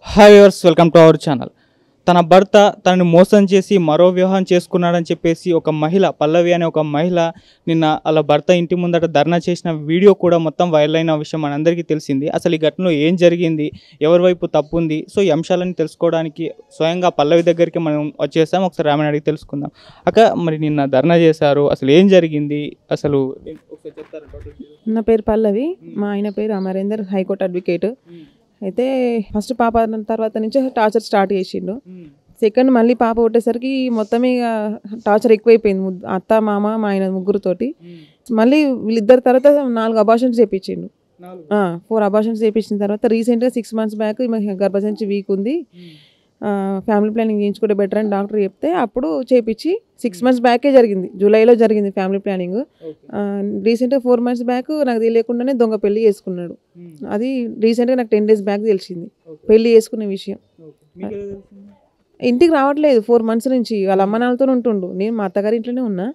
Hi viewers, welcome to our channel. తన భర్త తనని మోసం చేసి మరో వివాహం చేసుకున్నాడని చెప్పేసి ఒక మహిళ, పల్లవి అనే ఒక మహిళ నిన్న వాళ్ళ భర్త ఇంటి ముందట ధర్నా చేసిన వీడియో కూడా మొత్తం వైరల్ అయిన విషయం మనందరికీ తెలిసింది. అసలు ఈ ఘటనలో ఏం జరిగింది, ఎవరి వైపు తప్పు ఉంది, సో ఈ అంశాలను తెలుసుకోవడానికి స్వయంగా పల్లవి దగ్గరికి మనం వచ్చేసాం. ఒకసారి ఆమెను అడిగి తెలుసుకుందాం. అక్క, మరి నిన్న ధర్నా చేశారు, అసలు ఏం జరిగింది, అసలు ఒకసారి చెప్తారా? నా పేరు పల్లవి, మా ఆయన పేరు అమరేందర్, హైకోర్టు అడ్వకేట్. అయితే ఫస్ట్ పాప తర్వాత నుంచి టార్చర్ స్టార్ట్ చేసిండు. సెకండ్ మళ్ళీ పాప పుట్టేసరికి మొత్తం ఇక టార్చర్ ఎక్కువైపోయింది. అత్త, మామ, మా ఆయన ముగ్గురుతోటి. మళ్ళీ వీళ్ళిద్దరి తర్వాత 4 అబార్షన్స్ చేయించిండు. 4 అబార్షన్స్ చేయించిన తర్వాత రీసెంట్గా 6 months బ్యాక్ గర్భసంచి వీక్ ఉంది, ఫ్యామిలీ ప్లానింగ్ చేయించుకుంటే బెటర్ అని డాక్టర్ చెప్తే అప్పుడు చేయించి 6 months బ్యాకే జరిగింది. జూలైలో జరిగింది ఫ్యామిలీ ప్లానింగ్. రీసెంట్గా 4 months బ్యాక్ నాకు తెలియకుండానే దొంగ పెళ్లి చేసుకున్నాడు. అది రీసెంట్గా నాకు 10 days బ్యాక్ తెలిసింది పెళ్లి చేసుకునే విషయం. ఇంటికి రావట్లేదు 4 months నుంచి, వాళ్ళ అమ్మ నాన్నతో ఉంటుండు. నేను మా అత్తగారి ఇంట్లోనే ఉన్నా.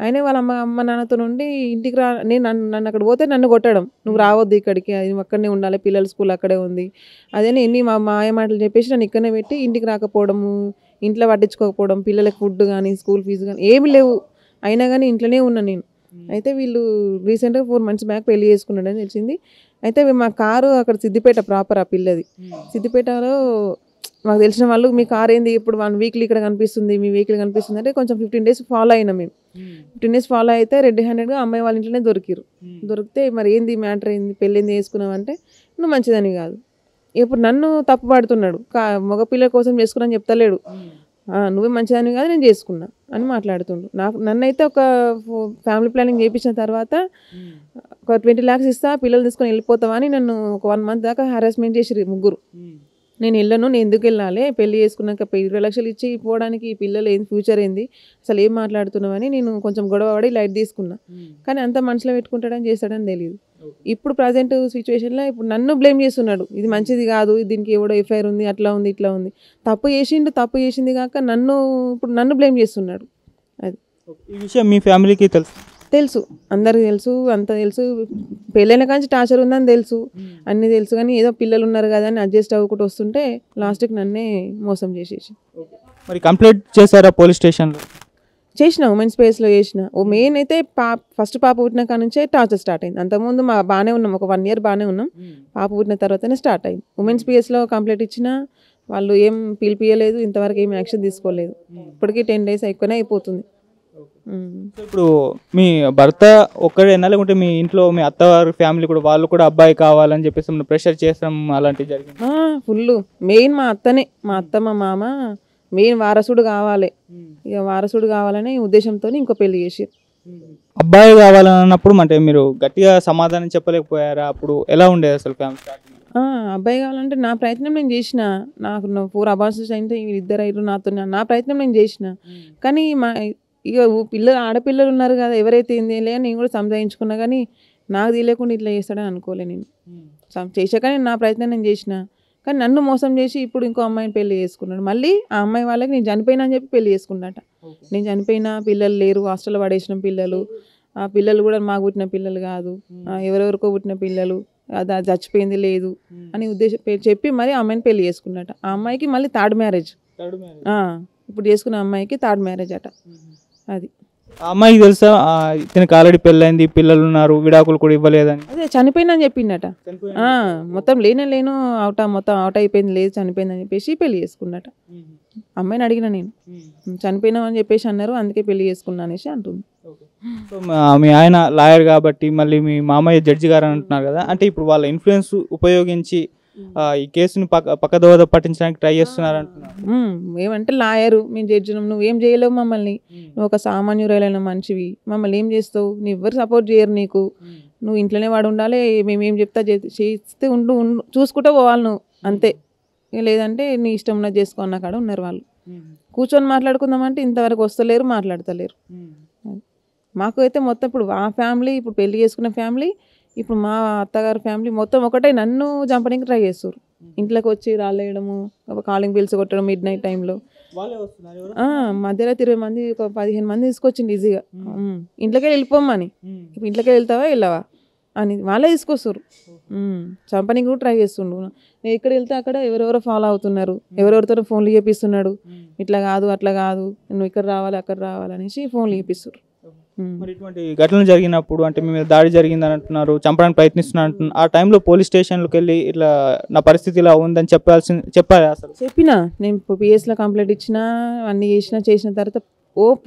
అయినా వాళ్ళ అమ్మ నాన్నతో నుండి ఇంటికి నేను నన్ను అక్కడ పోతే నన్ను కొట్టడం, నువ్వు రావద్దు ఇక్కడికి, అది అక్కడనే ఉండాలి, పిల్లల స్కూల్ అక్కడే ఉంది అదేని ఎన్ని మా మాయ మాటలు చెప్పేసి నన్ను ఇక్కడనే పెట్టి ఇంటికి రాకపోవడము, ఇంట్లో పట్టించుకోకపోవడం, పిల్లలకి ఫుడ్ కానీ స్కూల్ ఫీజు కానీ ఏమి లేవు. అయినా కానీ ఇంట్లోనే ఉన్నా నేను. అయితే వీళ్ళు రీసెంట్గా 4 months బ్యాక్ పెళ్లి చేసుకున్నాడని తెలిసింది. అయితే మా కారు అక్కడ సిద్దిపేట ప్రాపర్, ఆ పిల్లది సిద్దిపేటలో. మాకు తెలిసిన వాళ్ళు, మీ కార్ ఏంది ఇప్పుడు 1 week ఇక్కడ కనిపిస్తుంది, మీ వెహికల్ కనిపిస్తుంది అంటే కొంచెం 15 days ఫాలో అయినాం మేము. 15 days ఫాలో అయితే రెడ్ హ్యాండెడ్గా అమ్మాయి వాళ్ళ ఇంట్లోనే దొరికితే మరి ఏంది మ్యాటర్, ఏంది పెళ్ళి ఏంది వేసుకున్నావు అంటే నువ్వు మంచిదని కాదు, ఇప్పుడు నన్ను తప్పు పడుతున్నాడు, మగపిల్లల కోసం చేసుకున్నాను చెప్తలేడు, నువ్వే మంచిదని కాదు నేను చేసుకున్నా అని మాట్లాడుతుండు. నన్నైతే ఒక ఫ్యామిలీ ప్లానింగ్ చేయించిన తర్వాత ఒక 20 lakhs ఇస్తా, పిల్లలు తీసుకొని వెళ్ళిపోతావా అని నన్ను ఒక 1 month దాకా హారాస్మెంట్ చేసి ముగ్గురు. నేను వెళ్ళను, నేను ఎందుకు వెళ్ళాలి, పెళ్లి చేసుకున్నాక 20 లక్షలు ఇచ్చి పోవడానికి, పిల్లలు ఏంది, ఫ్యూచర్ ఏంది, అసలు ఏం మాట్లాడుతున్నావని నేను కొంచెం గొడవ పడి లైట్ తీసుకున్నా. కానీ అంత మనసులో పెట్టుకుంటాడని చేస్తాడని తెలియదు. ఇప్పుడు ప్రజెంట్ సిచ్యువేషన్లో ఇప్పుడు నన్ను బ్లేమ్ చేస్తున్నాడు, ఇది మంచిది కాదు, దీనికి ఎవడో ఎఫ్ఐఆర్ ఉంది, అట్లా ఉంది, ఇట్లా ఉంది. తప్పు చేసింది కాక నన్ను బ్లేమ్ చేస్తున్నాడు. అది ఈ విషయం మీ ఫ్యామిలీకి తెలుసు, అందరికి తెలుసు, అంత తెలుసు. పెళ్ళైన కానీ టార్చర్ ఉందని తెలుసు, అన్నీ తెలుసు. కానీ ఏదో పిల్లలు ఉన్నారు కదా అని అడ్జస్ట్ అవ్వకుండా వస్తుంటే లాస్ట్కి నన్నే మోసం చేసేసి. మరి కంప్లైంట్ చేశారా పోలీస్ స్టేషన్లో? చేసిన, ఉమెన్స్ స్పేస్లో చేసిన. మెయిన్ అయితే ఫస్ట్ పాప పుట్టిన కాడ నుంచే టార్చర్ స్టార్ట్ అయింది. అంతకుముందు బాగానే ఉన్నాం, ఒక 1 year బాగానే ఉన్నాం. పాప పుట్టిన తర్వాతనే స్టార్ట్ అయింది. ఉమెన్స్ స్పేస్లో కంప్లైంట్ ఇచ్చినా వాళ్ళు ఏం పిలిపియలేదు, ఇంతవరకు ఏం యాక్షన్ తీసుకోలేదు. ఇప్పటికీ 10 days ఎక్కువనే అయిపోతుంది. ఇప్పుడు మీ భర్త ఒక్కడేనా, లేకుంటే మీ ఇంట్లో మీ అత్తవారి ఫ్యామిలీ కూడా, వాళ్ళు కూడా అబ్బాయి కావాలని చెప్పేసి ప్రెషర్ చేస్తాం అలాంటివి జరిగింది? ఫుల్. మెయిన్ మా అత్త మా మామ మెయిన్ వారసుడు కావాలి, ఇక వారసుడు కావాలనే ఉద్దేశంతో ఇంకో పెళ్లి చేసి. అబ్బాయి కావాలన్నప్పుడు అంటే మీరు గట్టిగా సమాధానం చెప్పలేకపోయారా? అప్పుడు ఎలా ఉండేది అసలు ఫ్యామిలీ? అబ్బాయి కావాలంటే నా ప్రయత్నం నేను చేసిన. నాకు 4 అబార్షన్స్ అయితే ఇద్దరు అయ్యారు నాతో, నా ప్రయత్నం నేను చేసిన. కానీ ఇక ఆడపిల్లలు ఉన్నారు కదా, ఎవరైతే ఏంది లే నేను కూడా సంపాదించుకున్నా. కానీ నాకు తెలియకుండా ఇట్లా చేస్తాడని అనుకోలే నేను. చేసాక నా ప్రయత్నం నేను చేసిన. కానీ నన్ను మోసం చేసి ఇప్పుడు ఇంకో అమ్మాయిని పెళ్లి చేసుకున్నాడు. మళ్ళీ ఆ అమ్మాయి వాళ్ళకి నేను చనిపోయినా అని చెప్పి పెళ్లి చేసుకున్నట. నేను చనిపోయినా, పిల్లలు లేరు, హాస్టల్లో పడేసిన పిల్లలు, ఆ పిల్లలు కూడా మాకు పుట్టిన పిల్లలు కాదు, ఎవరెవరికో పుట్టిన పిల్లలు, అది చచ్చిపోయింది లేదు అని ఉద్దేశం చెప్పి మరి ఆ అమ్మాయిని పెళ్లి చేసుకున్నట. ఆ అమ్మాయికి మళ్ళీ థర్డ్ మ్యారేజ్, ఇప్పుడు చేసుకున్న అమ్మాయికి థర్డ్ మ్యారేజ్ అట. అది ఆ అమ్మాయికి తెలుసా ఇతనికి ఆల్రెడీ పెళ్ళైంది, పిల్లలు ఉన్నారు, విడాకులు కూడా ఇవ్వలేదని? అదే చనిపోయింది అని చెప్పిందట. మొత్తం లేను మొత్తం అవుట్ అయిపోయింది, లేదు చనిపోయింది అని చెప్పేసి పెళ్లి చేసుకున్నట. అమ్మాయిని అడిగిన నేను, చనిపోయినావు అని చెప్పేసి అన్నారు, అందుకే పెళ్లి చేసుకున్నా అనేసి అంటుంది. సో మీ ఆయన లాయర్ కాబట్టి, మళ్ళీ మీ మామయ్య జడ్జి గారు అంటున్నారు కదా, అంటే ఇప్పుడు వాళ్ళ ఇన్ఫ్లుయెన్స్ ఉపయోగించి ఈ కేసుని పక్కదోవ పట్టించడానికి ట్రై చేస్తున్నారు అంటున్నారు. ఏమంటే లాయరు, మేము జడ్జినాం, నువ్వేం చేయలేవు మమ్మల్ని, నువ్వు ఒక సామాన్యురైన మనిషివి, మమ్మల్ని ఏం చేస్తావు, నువ్వు ఎవరు సపోర్ట్ చేయరు నీకు, నువ్వు ఇంట్లోనే వాడు ఉండాలి, మేమేం చెప్తా చేస్తే చూసుకుంటూ పోవాలి నువ్వు అంతే, లేదంటే నీ ఇష్టం ఉన్నది చేసుకో అన్న కాడ ఉన్నారు వాళ్ళు. కూర్చొని మాట్లాడుకుందామంటే ఇంతవరకు వస్తలేరు, మాట్లాడతలేరు. మాకు అయితే మొత్తం ఇప్పుడు ఆ ఫ్యామిలీ, ఇప్పుడు పెళ్లి చేసుకున్న ఫ్యామిలీ, ఇప్పుడు మా అత్తగారి ఫ్యామిలీ మొత్తం ఒకటే నన్ను చంపడానికి ట్రై చేస్తారు. ఇంట్లోకి వచ్చి రాలేయడము, కాలింగ్ బిల్స్ కొట్టడం మిడ్-నైట్ టైంలో. మధ్యలో 20 మంది, ఒక 15 మంది తీసుకొచ్చింది ఈజీగా. ఇంట్లోకి వెళ్ళిపోమ్మని, ఇప్పుడు ఇంట్లోకి వెళ్తావా వెళ్ళవా అని వాళ్ళే తీసుకొస్తారు. చంపనీకి కూడా ట్రై చేస్తుండు. నేను ఎక్కడ వెళ్తే అక్కడ ఎవరెవరో ఫాలో అవుతున్నారు, ఎవరెవరితో ఫోన్లు చేపిస్తున్నాడు, ఇట్లా కాదు అట్లా కాదు నువ్వు ఇక్కడ రావాలి అక్కడ రావాలి అనేసి ఫోన్లు చేపిస్తారు. మరి ఇటువంటి ఘటనలు జరిగినప్పుడు అంటే మీ మీద దాడి జరిగిందని అంటున్నారు, చంపడానికి ప్రయత్నిస్తున్నారు అంటున్నారు, ఆ టైంలో పోలీస్ స్టేషన్లోకి వెళ్ళి ఇట్లా నా పరిస్థితి ఇలా ఉందని చెప్పాలి అసలు? చెప్పినా నేను పిఎస్లో కంప్లైంట్ ఇచ్చినా అన్నీ చేసిన తర్వాత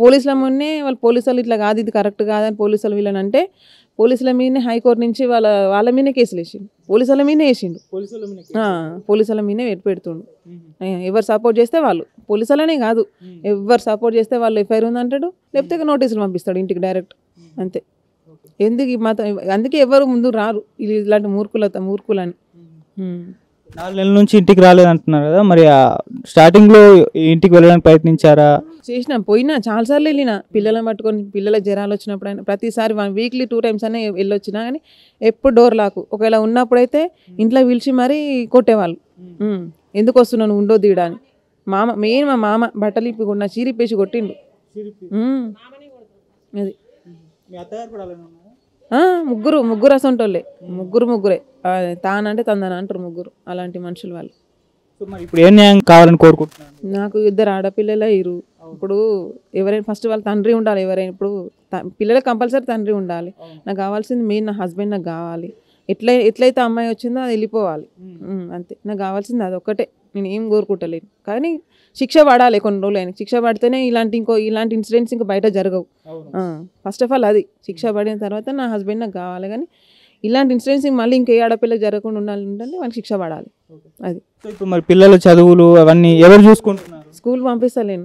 పోలీసుల ముందే వాళ్ళు పోలీసులు ఇట్లా కాదు ఇది కరెక్ట్ కాదని పోలీసులు వీళ్ళని అంటే పోలీసుల మీదనే హైకోర్టు నుంచి వాళ్ళ మీదనే కేసులు వేసిండు, పోలీసుల మీదనే వేసిండు, పోలీసుల మీదనే పెడుతుండు. ఎవరు సపోర్ట్ చేస్తే వాళ్ళు పోలీసులనే కాదు, ఎవరు సపోర్ట్ చేస్తే వాళ్ళు ఎఫ్ఐఆర్ ఉందంటాడు, లేకపోతే నోటీసులు పంపిస్తాడు ఇంటికి డైరెక్ట్, అంతే. ఎందుకు అందుకే ఎవరు ముందు రారు ఇలాంటి మూర్ఖులని. 4 నెలల నుంచి ఇంటికి రాలేదు అంటున్నారు కదా, మరి స్టార్టింగ్లో ఇంటికి వెళ్ళడానికి ప్రయత్నించారా? పోయినా చాలాసార్లు వెళ్ళిన పిల్లలను పట్టుకొని, పిల్లల జ్వరాలు వచ్చినప్పుడు అయినా ప్రతిసారి వీక్లీ 2 times అనే వెళ్ళొచ్చినా కానీ ఎప్పుడు డోర్ లాకు. ఒకవేళ ఉన్నప్పుడైతే ఇంట్లో పిలిచి మరీ కొట్టేవాళ్ళు, ఎందుకు వస్తున్నాను ఉండో తీయడా అని. మా మామ బట్టలు ఇప్పకుండా చీరిపేసి కొట్టిండు. అది ముగ్గురు అసంటోళ్ళే, ముగ్గురే తానంటే తందన అంటారు ముగ్గురు, అలాంటి మనుషులు వాళ్ళు. మరి ఇప్పుడు ఏ న్యాయం కావాలని కోరుకుంటున్నాను? నాకు 2 ఆడపిల్లలే ఇరు. ఇప్పుడు ఎవరైనా ఫస్ట్ వాళ్ళ తండ్రి ఉండాలి, ఎవరైనా ఇప్పుడు పిల్లలకు కంపల్సరీ తండ్రి ఉండాలి. నాకు కావాల్సింది మెయిన్ నా హస్బెండ్ నాకు కావాలి. ఎట్లయితే అమ్మాయి వచ్చిందో అది వెళ్ళిపోవాలి, అంతే. నాకు కావాల్సింది అది ఒక్కటే, నేను ఏం కోరుకుంటలేను. కానీ శిక్ష పడాలి, కొన్ని రోజులు అయినా శిక్ష పడితేనే ఇలాంటి ఇన్సిడెంట్స్ ఇంకా బయట జరగవు. ఫస్ట్ ఆఫ్ ఆల్ అది శిక్ష పడిన తర్వాత నా హస్బెండ్ నాకు కావాలి. కానీ ఇలాంటి ఇన్సిడెంట్స్ మళ్ళీ ఇంకే ఆడపిల్లకి జరగకుండా ఉండాలంటే వాళ్ళకి శిక్ష పడాలి, అది. ఇప్పుడు మరి పిల్లల చదువులు అవన్నీ ఎవరు చూసుకుంటున్నారు? స్కూల్ పంపిస్తలేను,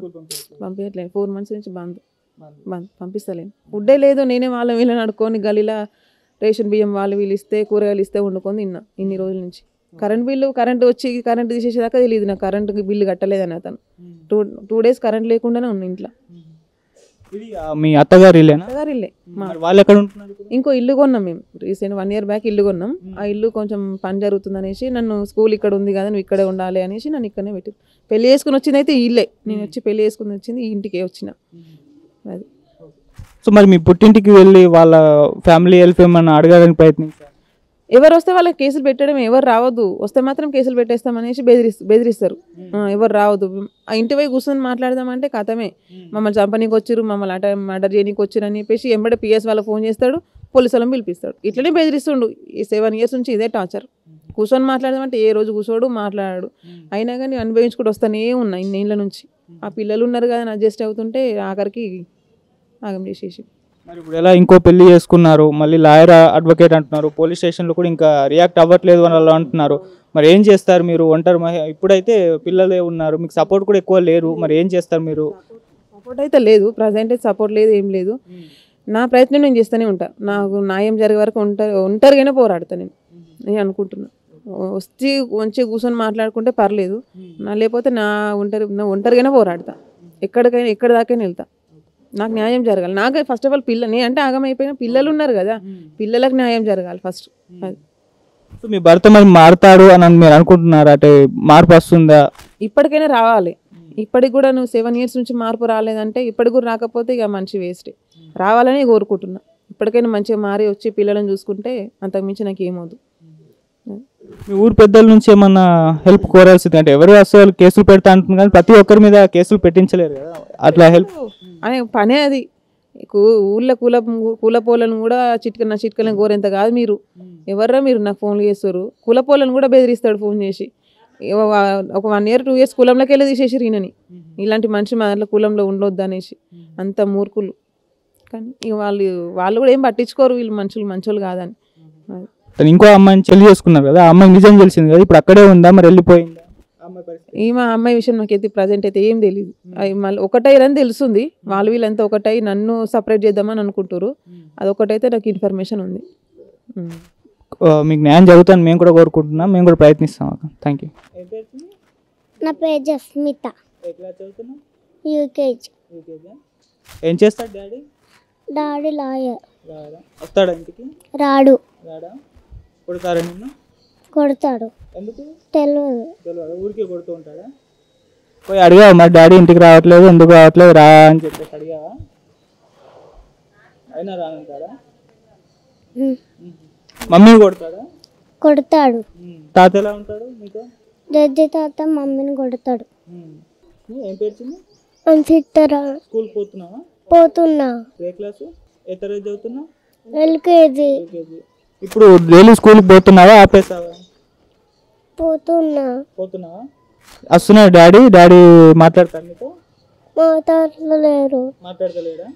4 months నుంచి బంద్ పంపిస్తలేను. ఫుడ్డే లేదు, నేనే వీళ్ళని అడుక్కొని గలీలా రేషన్ బియ్యం వీళ్ళు ఇస్తే కూరగాయలు ఇస్తే వండుకొని తిన్నా ఇన్ని రోజుల నుంచి. కరెంట్ వచ్చి కరెంట్ తీసేసేదాకా తెలియదు నాకు, కరెంట్ బిల్లు కట్టలేదని అతను. 2 days కరెంట్ లేకుండానే ఉన్న ఇంట్లో. మీ అత్తగారి ఇల్లే? వాళ్ళు ఎక్కడ ఉంటున్నారు? ఇంకో ఇల్లు కొన్నాం మేము రీసెంట్ 1 year బ్యాక్ ఇల్లు కొన్నాం. ఆ ఇల్లు కొంచెం పని జరుగుతుంది అనేసి నన్ను స్కూల్ ఇక్కడ ఉంది కదా నువ్వు ఇక్కడే ఉండాలి అనేసి నన్ను ఇక్కడనే పెట్టి పెళ్లి చేసుకుని వచ్చింది అయితే ఈ ఇల్లే. నేను వచ్చి పెళ్లి చేసుకుని వచ్చింది ఈ ఇంటికే వచ్చిన, అది. సో మరి మీ పుట్టింటికి వెళ్ళి వాళ్ళ ఫ్యామిలీ హెల్ప్ ఏమన్నా అడగడానికి ప్రయత్నించారు? ఎవరు వస్తే వాళ్ళకి కేసులు పెట్టడం, ఎవరు రావద్దు, వస్తే మాత్రం కేసులు పెట్టేస్తామనేసి బెదిరిస్తారు. ఎవరు రావద్దు, ఆ ఇంటి పోయి కూర్చొని మాట్లాడదామంటే కథమే, మమ్మల్ని చంపనీకి వచ్చారు, మమ్మల్ని మర్డర్ చేయనీకి వచ్చారు అని చెప్పేసి ఎంబడే పిఎస్ వాళ్ళకి ఫోన్ చేస్తాడు, పోలీసు వాళ్ళని పిలిపిస్తాడు. ఇట్లనే బెదిరిస్తుండు ఈ 7 years నుంచి, ఇదే టార్చర్. కూర్చొని మాట్లాడదామంటే ఏ రోజు కూర్చోడు, మాట్లాడాడు. అయినా కానీ అనుభవించుకుంటూ వస్తూనే ఉన్నా ఇన్నేళ్ళ నుంచి. ఆ పిల్లలు ఉన్నారు కదా అడ్జస్ట్ అవుతుంటే ఆఖరికి ఆగం చేసేసి. మరి ఇప్పుడు ఎలా ఇంకో పెళ్లి చేసుకున్నారు, మళ్ళీ లాయర్ అడ్వకేట్ అంటున్నారు, పోలీస్ స్టేషన్లో కూడా ఇంకా రియాక్ట్ అవ్వట్లేదు అని వాళ్ళు అంటున్నారు. మరి ఏం చేస్తారు మీరు? ఒంటరి ఇప్పుడైతే పిల్లలే ఉన్నారు, మీకు సపోర్ట్ కూడా ఎక్కువ లేరు, మరి ఏం చేస్తారు మీరు? సపోర్ట్ అయితే లేదు, ప్రజెంట్ అయితే సపోర్ట్ లేదు, ఏం లేదు. నా ప్రయత్నం నేను చేస్తూనే ఉంటా, నాకు న్యాయం జరిగే వరకు ఒంటరిగానే పోరాడతా నేను అనుకుంటున్నా. వచ్చి మంచిగా కూర్చొని మాట్లాడుకుంటే పర్లేదు, లేకపోతే నా ఒంటరిగానే పోరాడతా, ఎక్కడి దాకైనా వెళ్తా. నాకు న్యాయం జరగాలి. నాకు ఫస్ట్ ఆఫ్ ఆల్ నేను అంటే ఆగమైపోయిన పిల్లలు ఉన్నారు కదా, పిల్లలకు న్యాయం జరగాలి ఫస్ట్. సో మీ భర్త మరి మారుతాడు అని మీరు అనుకుంటున్నారు, అంటే మార్పు వస్తుందా? ఇప్పటికైనా రావాలి. ఇప్పటికి కూడా నువ్వు 7 years నుంచి మార్పు రాలేదంటే ఇప్పటికి కూడా రాకపోతే ఇక మనిషి వేస్ట్. రావాలని కోరుకుంటున్నా. ఇప్పటికైనా మంచిగా మారి వచ్చి పిల్లలను చూసుకుంటే అంతకుమించి నాకు ఏమవుదు. మీ ఊరు పెద్దల నుంచి ఏమన్నా హెల్ప్ కోరాల్సింది? అంటే ఎవరు అసలు కేసులు పెడతా అంటున్నారు కానీ ప్రతి ఒక్కరి మీద కేసులు పెట్టించలేరు కదా, అట్లా హెల్ప్ అనే పనే అది. ఊళ్ళో కూలపోలను కూడా చిట్కలని కోరేంత కాదు మీరు. ఎవర్రా మీరు నాకు ఫోన్లు చేస్తారు, కూలపోలను కూడా బెదిరిస్తాడు ఫోన్ చేసి. ఒక 1 year 2 years కులంలోకి వెళ్ళి తీసేసారు ఈయనని. ఇలాంటి మనిషి మా దాంట్లో కులంలో ఉండొద్దు అనేసి, అంత మూర్ఖులు. కానీ ఇక వాళ్ళు కూడా ఏం పట్టించుకోరు, వీళ్ళు మంచోళ్ళు కాదని. ఇంకో అమ్మాయిని చెల్లి చేసుకున్నారు కదా, ఆ అమ్మాయి నిజం తెలిసింది కదా, ఇప్పుడు అక్కడే ఉందా మరి వెళ్ళిపోయిందా? అమ్మాయి విషయం నాకైతే ప్రజెంట్ అయితే ఏం తెలియదు. మళ్ళీ ఒకటై అని తెలుస్తుంది, వీళ్ళంతా ఒకటై నన్ను సపరేట్ చేద్దామని అనుకుంటారు. అదొకటైతే నాకు ఇన్ఫర్మేషన్ ఉంది. మీకు న్యాయం జరుగుతుందని మేము కూడా కోరుకుంటున్నాం, మేము కూడా ప్రయత్నిస్తాం. Thank you. నా పేరు జస్మిత, యూకేజీ. ఏం చేస్తాడు డాడీ? Daddy lawyer. వస్తాడా ఇంటికి? రాడు. కొడతారా నిన్ను? కొడతాడు. ఎందుకు తెలియదు. ఊరికే కొడుతూ ఉంటాడా? పోయి అడిగావు మరి డాడీ ఇంటికి రావట్లేదు, ఎందుకు రావట్లేదు రా అని చెప్పేసి అడిగావా? అయినా రానంటారా? మమ్మీ కొడతాడా? కొడతాడు. తాత ఎలా ఉంటాడు మీతో? జడ్జి తాత మమ్మీని కొడతాడు. ఏం పేరు చిన్న? అంతరా స్కూల్ పోతున్నావా? పోతున్నా. ఏ క్లాసు? ఏ తరగతి చదువుతున్నావు? ఎల్కేజీ ఇప్పుడు డైలీ స్కూల్కి పోతున్నావా ఆపేసావా? పోతున్నా. పోతున్నావా? వస్తున్నాడు డాడీ మాట్లాడతాడు నీతో? మాట్లాడలేరు. మాట్లాడతలేడా?